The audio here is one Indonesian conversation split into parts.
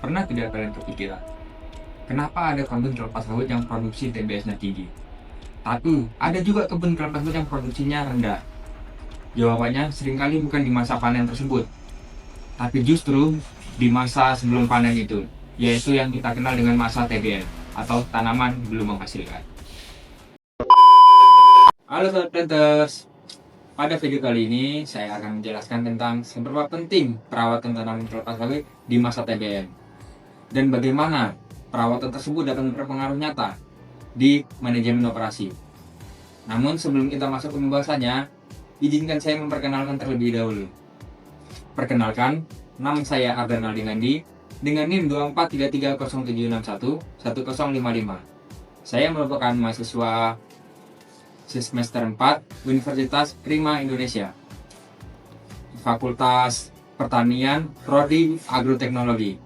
Pernah tidak kalian kepikiran, kenapa ada kebun kelapa sawit yang produksi TBS-nya tinggi, tapi ada juga kebun kelapa sawit yang produksinya rendah? Jawabannya seringkali bukan di masa panen tersebut, tapi justru di masa sebelum panen itu, yaitu yang kita kenal dengan masa TBM, atau tanaman belum menghasilkan. Halo Sobat Planters, pada video kali ini saya akan menjelaskan tentang seberapa penting perawatan tanaman kelapa sawit di masa TBM, dan bagaimana perawatan tersebut dapat berpengaruh nyata di manajemen operasi. Namun sebelum kita masuk ke pembahasannya, izinkan saya memperkenalkan terlebih dahulu. Perkenalkan, nama saya Ardan Aldinandi dengan NIM 243307611055. Saya merupakan mahasiswa semester 4 Universitas Prima Indonesia, Fakultas Pertanian, Prodi Agroteknologi.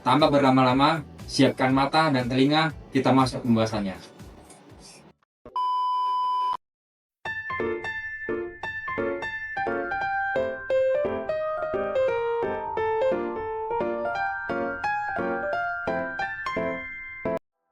Tanpa berlama-lama, siapkan mata dan telinga, kita masuk pembahasannya.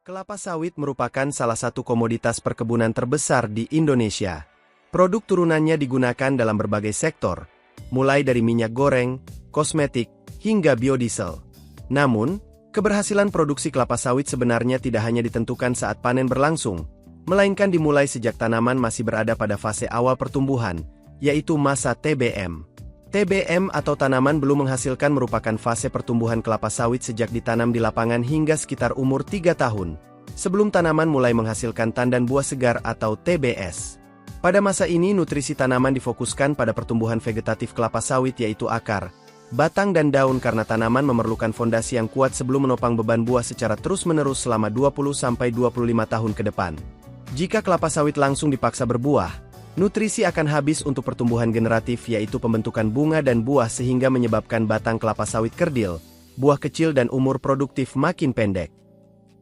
Kelapa sawit merupakan salah satu komoditas perkebunan terbesar di Indonesia. Produk turunannya digunakan dalam berbagai sektor, mulai dari minyak goreng, kosmetik, hingga biodiesel. Namun, keberhasilan produksi kelapa sawit sebenarnya tidak hanya ditentukan saat panen berlangsung, melainkan dimulai sejak tanaman masih berada pada fase awal pertumbuhan, yaitu masa TBM. TBM atau tanaman belum menghasilkan merupakan fase pertumbuhan kelapa sawit sejak ditanam di lapangan hingga sekitar umur 3 tahun, sebelum tanaman mulai menghasilkan tandan buah segar atau TBS. Pada masa ini nutrisi tanaman difokuskan pada pertumbuhan vegetatif kelapa sawit yaitu akar, batang dan daun karena tanaman memerlukan fondasi yang kuat sebelum menopang beban buah secara terus-menerus selama 20-25 tahun ke depan. Jika kelapa sawit langsung dipaksa berbuah, nutrisi akan habis untuk pertumbuhan generatif yaitu pembentukan bunga dan buah sehingga menyebabkan batang kelapa sawit kerdil, buah kecil dan umur produktif makin pendek.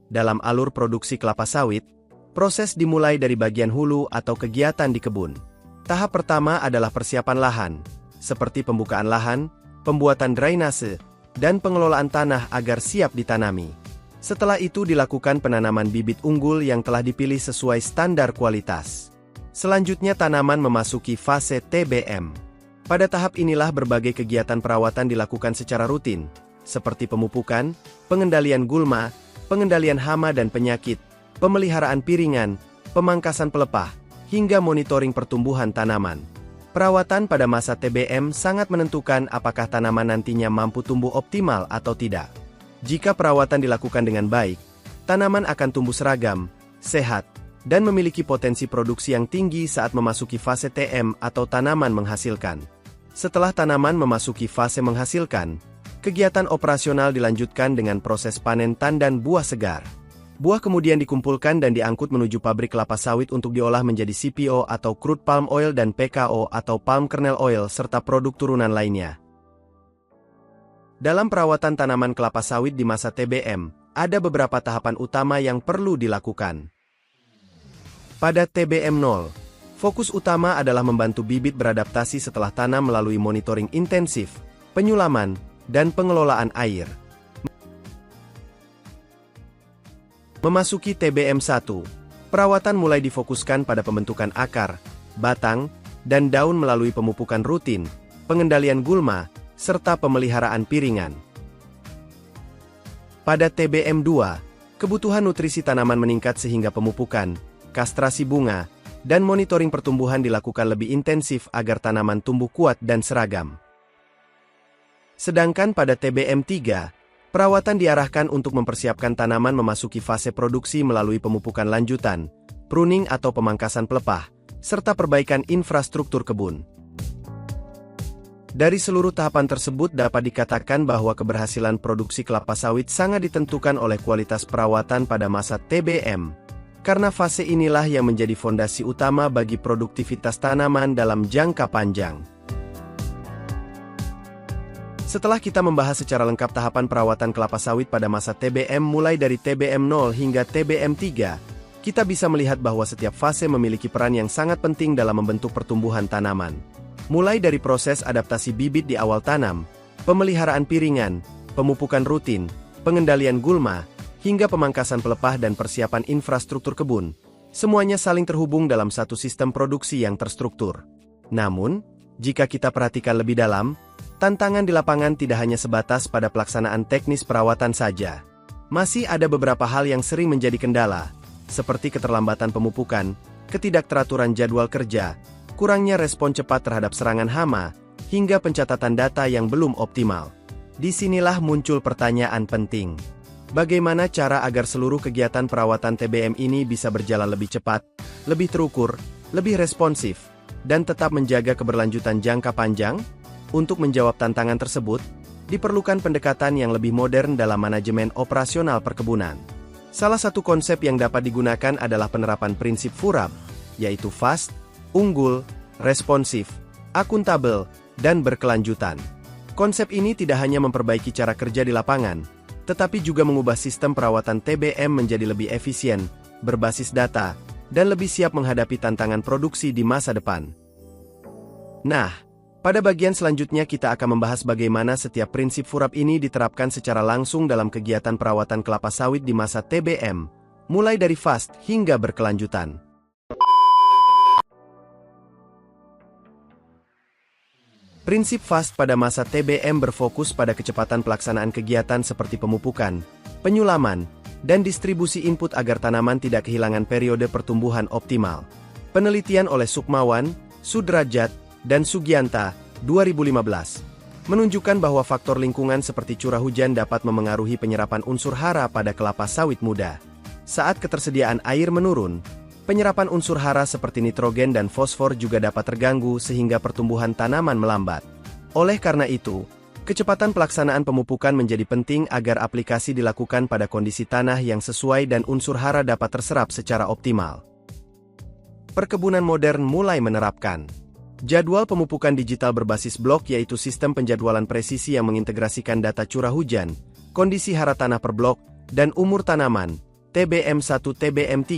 Dalam alur produksi kelapa sawit, proses dimulai dari bagian hulu atau kegiatan di kebun. Tahap pertama adalah persiapan lahan, seperti pembukaan lahan, pembuatan drainase, dan pengelolaan tanah agar siap ditanami. Setelah itu dilakukan penanaman bibit unggul yang telah dipilih sesuai standar kualitas. Selanjutnya tanaman memasuki fase TBM. Pada tahap inilah berbagai kegiatan perawatan dilakukan secara rutin, seperti pemupukan, pengendalian gulma, pengendalian hama dan penyakit, pemeliharaan piringan, pemangkasan pelepah, hingga monitoring pertumbuhan tanaman. Perawatan pada masa TBM sangat menentukan apakah tanaman nantinya mampu tumbuh optimal atau tidak. Jika perawatan dilakukan dengan baik, tanaman akan tumbuh seragam, sehat, dan memiliki potensi produksi yang tinggi saat memasuki fase TM atau tanaman menghasilkan. Setelah tanaman memasuki fase menghasilkan, kegiatan operasional dilanjutkan dengan proses panen tandan buah segar. Buah kemudian dikumpulkan dan diangkut menuju pabrik kelapa sawit untuk diolah menjadi CPO atau crude palm oil dan PKO atau palm kernel oil serta produk turunan lainnya. Dalam perawatan tanaman kelapa sawit di masa TBM, ada beberapa tahapan utama yang perlu dilakukan. Pada TBM 0, fokus utama adalah membantu bibit beradaptasi setelah tanam melalui monitoring intensif, penyulaman, dan pengelolaan air. Memasuki TBM 1, perawatan mulai difokuskan pada pembentukan akar, batang, dan daun melalui pemupukan rutin, pengendalian gulma, serta pemeliharaan piringan. Pada TBM 2, kebutuhan nutrisi tanaman meningkat sehingga pemupukan, kastrasi bunga, dan monitoring pertumbuhan dilakukan lebih intensif agar tanaman tumbuh kuat dan seragam. Sedangkan pada TBM 3, perawatan diarahkan untuk mempersiapkan tanaman memasuki fase produksi melalui pemupukan lanjutan, pruning atau pemangkasan pelepah, serta perbaikan infrastruktur kebun. Dari seluruh tahapan tersebut dapat dikatakan bahwa keberhasilan produksi kelapa sawit sangat ditentukan oleh kualitas perawatan pada masa TBM. Karena fase inilah yang menjadi fondasi utama bagi produktivitas tanaman dalam jangka panjang. Setelah kita membahas secara lengkap tahapan perawatan kelapa sawit pada masa TBM mulai dari TBM 0 hingga TBM 3, kita bisa melihat bahwa setiap fase memiliki peran yang sangat penting dalam membentuk pertumbuhan tanaman. Mulai dari proses adaptasi bibit di awal tanam, pemeliharaan piringan, pemupukan rutin, pengendalian gulma, hingga pemangkasan pelepah dan persiapan infrastruktur kebun, semuanya saling terhubung dalam satu sistem produksi yang terstruktur. Namun, jika kita perhatikan lebih dalam, tantangan di lapangan tidak hanya sebatas pada pelaksanaan teknis perawatan saja. Masih ada beberapa hal yang sering menjadi kendala, seperti keterlambatan pemupukan, ketidakteraturan jadwal kerja, kurangnya respon cepat terhadap serangan hama, hingga pencatatan data yang belum optimal. Disinilah muncul pertanyaan penting. Bagaimana cara agar seluruh kegiatan perawatan TBM ini bisa berjalan lebih cepat, lebih terukur, lebih responsif, dan tetap menjaga keberlanjutan jangka panjang? Untuk menjawab tantangan tersebut, diperlukan pendekatan yang lebih modern dalam manajemen operasional perkebunan. Salah satu konsep yang dapat digunakan adalah penerapan prinsip FURAP, yaitu fast, unggul, responsif, akuntabel, dan berkelanjutan. Konsep ini tidak hanya memperbaiki cara kerja di lapangan, tetapi juga mengubah sistem perawatan TBM menjadi lebih efisien, berbasis data, dan lebih siap menghadapi tantangan produksi di masa depan. Nah, pada bagian selanjutnya kita akan membahas bagaimana setiap prinsip FURAP ini diterapkan secara langsung dalam kegiatan perawatan kelapa sawit di masa TBM, mulai dari fast hingga berkelanjutan. Prinsip fast pada masa TBM berfokus pada kecepatan pelaksanaan kegiatan seperti pemupukan, penyulaman, dan distribusi input agar tanaman tidak kehilangan periode pertumbuhan optimal. Penelitian oleh Sukmawan, Sudrajat, dan Sugianta, 2015, menunjukkan bahwa faktor lingkungan seperti curah hujan dapat memengaruhi penyerapan unsur hara pada kelapa sawit muda. Saat ketersediaan air menurun, penyerapan unsur hara seperti nitrogen dan fosfor juga dapat terganggu sehingga pertumbuhan tanaman melambat. Oleh karena itu, kecepatan pelaksanaan pemupukan menjadi penting agar aplikasi dilakukan pada kondisi tanah yang sesuai dan unsur hara dapat terserap secara optimal. Perkebunan modern mulai menerapkan jadwal pemupukan digital berbasis blok, yaitu sistem penjadwalan presisi yang mengintegrasikan data curah hujan, kondisi hara tanah per blok, dan umur tanaman, TBM1 TBM3,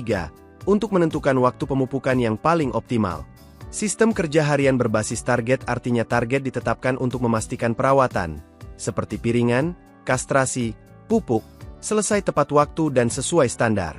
untuk menentukan waktu pemupukan yang paling optimal. Sistem kerja harian berbasis target, artinya target ditetapkan untuk memastikan perawatan, seperti piringan, kastrasi, pupuk, selesai tepat waktu dan sesuai standar.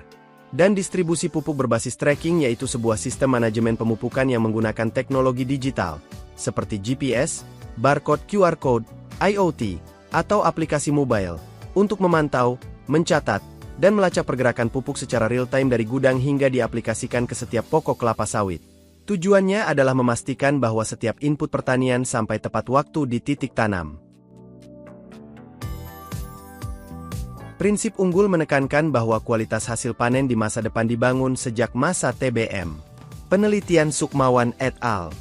Dan distribusi pupuk berbasis tracking, yaitu sebuah sistem manajemen pemupukan yang menggunakan teknologi digital, seperti GPS, barcode QR Code, IoT, atau aplikasi mobile, untuk memantau, mencatat, dan melacak pergerakan pupuk secara real-time dari gudang hingga diaplikasikan ke setiap pokok kelapa sawit. Tujuannya adalah memastikan bahwa setiap input pertanian sampai tepat waktu di titik tanam. Prinsip unggul menekankan bahwa kualitas hasil panen di masa depan dibangun sejak masa TBM. Penelitian Sukmawan et al.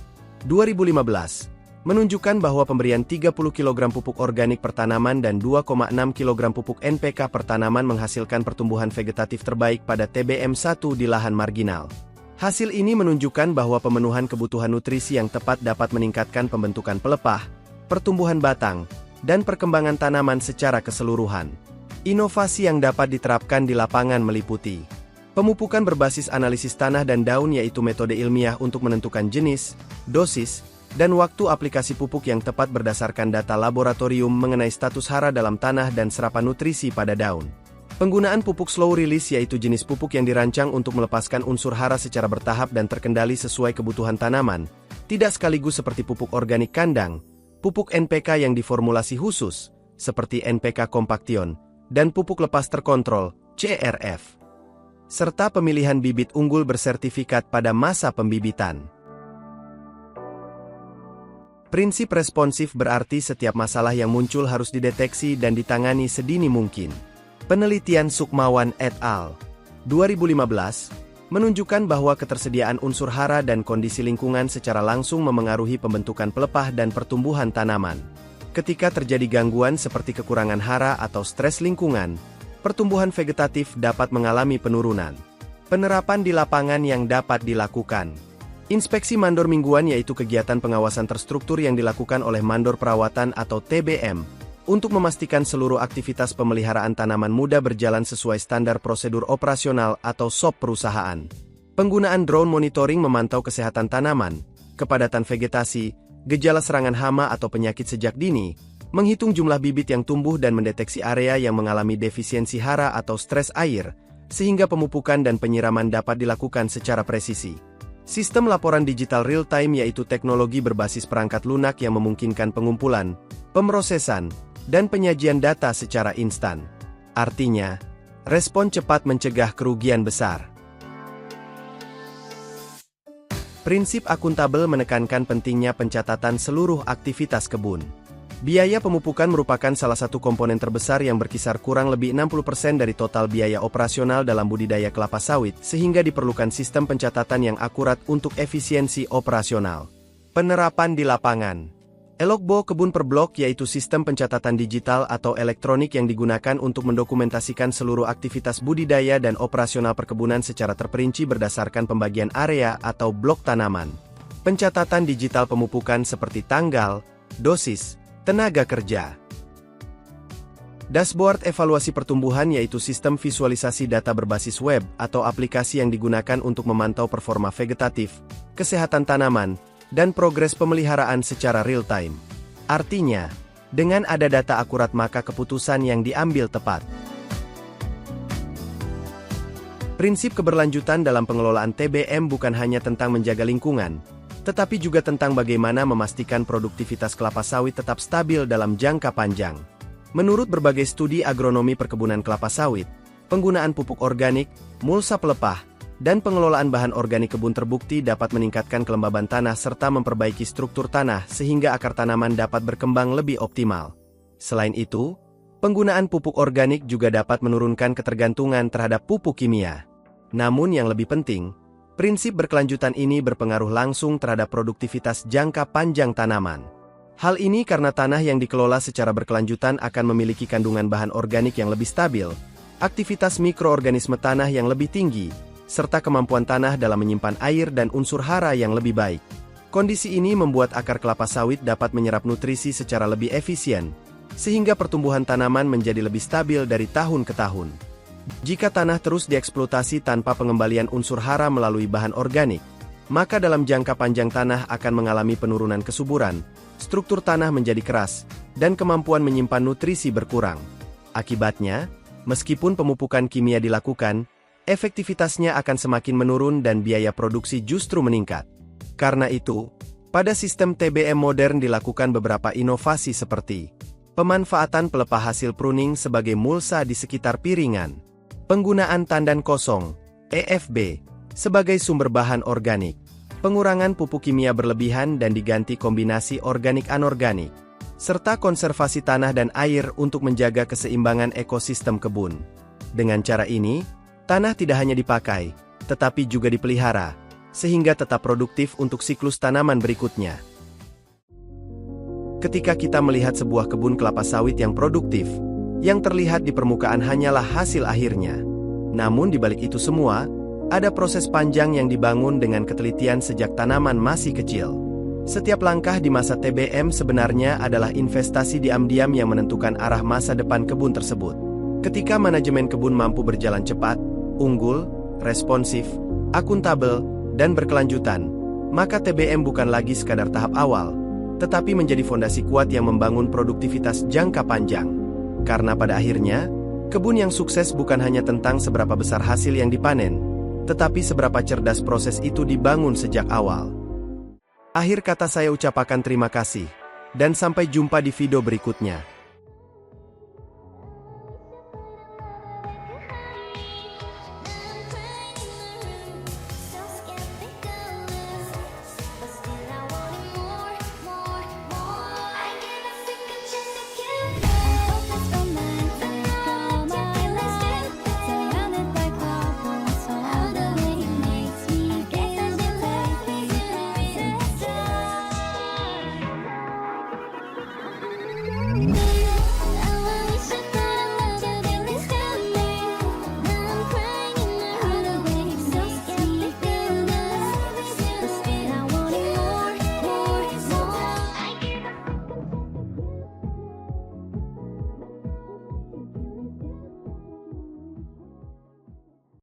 2015 menunjukkan bahwa pemberian 30 kg pupuk organik per tanaman dan 2,6 kg pupuk NPK per tanaman menghasilkan pertumbuhan vegetatif terbaik pada TBM1 di lahan marginal. Hasil ini menunjukkan bahwa pemenuhan kebutuhan nutrisi yang tepat dapat meningkatkan pembentukan pelepah, pertumbuhan batang, dan perkembangan tanaman secara keseluruhan. Inovasi yang dapat diterapkan di lapangan meliputi pemupukan berbasis analisis tanah dan daun, yaitu metode ilmiah untuk menentukan jenis, dosis, dan waktu aplikasi pupuk yang tepat berdasarkan data laboratorium mengenai status hara dalam tanah dan serapan nutrisi pada daun. Penggunaan pupuk slow release, yaitu jenis pupuk yang dirancang untuk melepaskan unsur hara secara bertahap dan terkendali sesuai kebutuhan tanaman, tidak sekaligus seperti pupuk organik kandang, pupuk NPK yang diformulasi khusus, seperti NPK Kompaktion, dan pupuk lepas terkontrol, CRF. Serta pemilihan bibit unggul bersertifikat pada masa pembibitan. Prinsip responsif berarti setiap masalah yang muncul harus dideteksi dan ditangani sedini mungkin. Penelitian Sukmawan et al. 2015 menunjukkan bahwa ketersediaan unsur hara dan kondisi lingkungan secara langsung memengaruhi pembentukan pelepah dan pertumbuhan tanaman. Ketika terjadi gangguan seperti kekurangan hara atau stres lingkungan, pertumbuhan vegetatif dapat mengalami penurunan. Penerapan di lapangan yang dapat dilakukan. Inspeksi mandor mingguan, yaitu kegiatan pengawasan terstruktur yang dilakukan oleh mandor perawatan atau TBM, untuk memastikan seluruh aktivitas pemeliharaan tanaman muda berjalan sesuai standar prosedur operasional atau SOP perusahaan. Penggunaan drone monitoring memantau kesehatan tanaman, kepadatan vegetasi, gejala serangan hama atau penyakit sejak dini, menghitung jumlah bibit yang tumbuh dan mendeteksi area yang mengalami defisiensi hara atau stres air, sehingga pemupukan dan penyiraman dapat dilakukan secara presisi. Sistem laporan digital real-time yaitu teknologi berbasis perangkat lunak yang memungkinkan pengumpulan, pemrosesan, dan penyajian data secara instan. Artinya, respon cepat mencegah kerugian besar. Prinsip akuntabel menekankan pentingnya pencatatan seluruh aktivitas kebun. Biaya pemupukan merupakan salah satu komponen terbesar yang berkisar kurang lebih 60% dari total biaya operasional dalam budidaya kelapa sawit, sehingga diperlukan sistem pencatatan yang akurat untuk efisiensi operasional. Penerapan di lapangan. Elokbo kebun per blok yaitu sistem pencatatan digital atau elektronik yang digunakan untuk mendokumentasikan seluruh aktivitas budidaya dan operasional perkebunan secara terperinci berdasarkan pembagian area atau blok tanaman. Pencatatan digital pemupukan seperti tanggal, dosis, tenaga kerja. Dashboard evaluasi pertumbuhan yaitu sistem visualisasi data berbasis web atau aplikasi yang digunakan untuk memantau performa vegetatif, kesehatan tanaman, dan progres pemeliharaan secara real-time. Artinya, dengan ada data akurat maka keputusan yang diambil tepat. Prinsip keberlanjutan dalam pengelolaan TBM bukan hanya tentang menjaga lingkungan, tetapi juga tentang bagaimana memastikan produktivitas kelapa sawit tetap stabil dalam jangka panjang. Menurut berbagai studi agronomi perkebunan kelapa sawit, penggunaan pupuk organik, mulsa pelepah, dan pengelolaan bahan organik kebun terbukti dapat meningkatkan kelembaban tanah serta memperbaiki struktur tanah sehingga akar tanaman dapat berkembang lebih optimal. Selain itu, penggunaan pupuk organik juga dapat menurunkan ketergantungan terhadap pupuk kimia. Namun yang lebih penting, prinsip berkelanjutan ini berpengaruh langsung terhadap produktivitas jangka panjang tanaman. Hal ini karena tanah yang dikelola secara berkelanjutan akan memiliki kandungan bahan organik yang lebih stabil, aktivitas mikroorganisme tanah yang lebih tinggi, serta kemampuan tanah dalam menyimpan air dan unsur hara yang lebih baik. Kondisi ini membuat akar kelapa sawit dapat menyerap nutrisi secara lebih efisien, sehingga pertumbuhan tanaman menjadi lebih stabil dari tahun ke tahun. Jika tanah terus dieksploitasi tanpa pengembalian unsur hara melalui bahan organik, maka dalam jangka panjang tanah akan mengalami penurunan kesuburan, struktur tanah menjadi keras, dan kemampuan menyimpan nutrisi berkurang. Akibatnya, meskipun pemupukan kimia dilakukan, efektivitasnya akan semakin menurun dan biaya produksi justru meningkat. Karena itu, pada sistem TBM modern dilakukan beberapa inovasi seperti pemanfaatan pelepah hasil pruning sebagai mulsa di sekitar piringan, penggunaan tandan kosong, EFB, sebagai sumber bahan organik, pengurangan pupuk kimia berlebihan dan diganti kombinasi organik-anorganik, serta konservasi tanah dan air untuk menjaga keseimbangan ekosistem kebun. Dengan cara ini, tanah tidak hanya dipakai, tetapi juga dipelihara, sehingga tetap produktif untuk siklus tanaman berikutnya. Ketika kita melihat sebuah kebun kelapa sawit yang produktif, yang terlihat di permukaan hanyalah hasil akhirnya. Namun di balik itu semua, ada proses panjang yang dibangun dengan ketelitian sejak tanaman masih kecil. Setiap langkah di masa TBM sebenarnya adalah investasi diam-diam yang menentukan arah masa depan kebun tersebut. Ketika manajemen kebun mampu berjalan cepat, unggul, responsif, akuntabel, dan berkelanjutan, maka TBM bukan lagi sekadar tahap awal, tetapi menjadi fondasi kuat yang membangun produktivitas jangka panjang. Karena pada akhirnya, kebun yang sukses bukan hanya tentang seberapa besar hasil yang dipanen, tetapi seberapa cerdas proses itu dibangun sejak awal. Akhir kata saya ucapkan terima kasih, dan sampai jumpa di video berikutnya.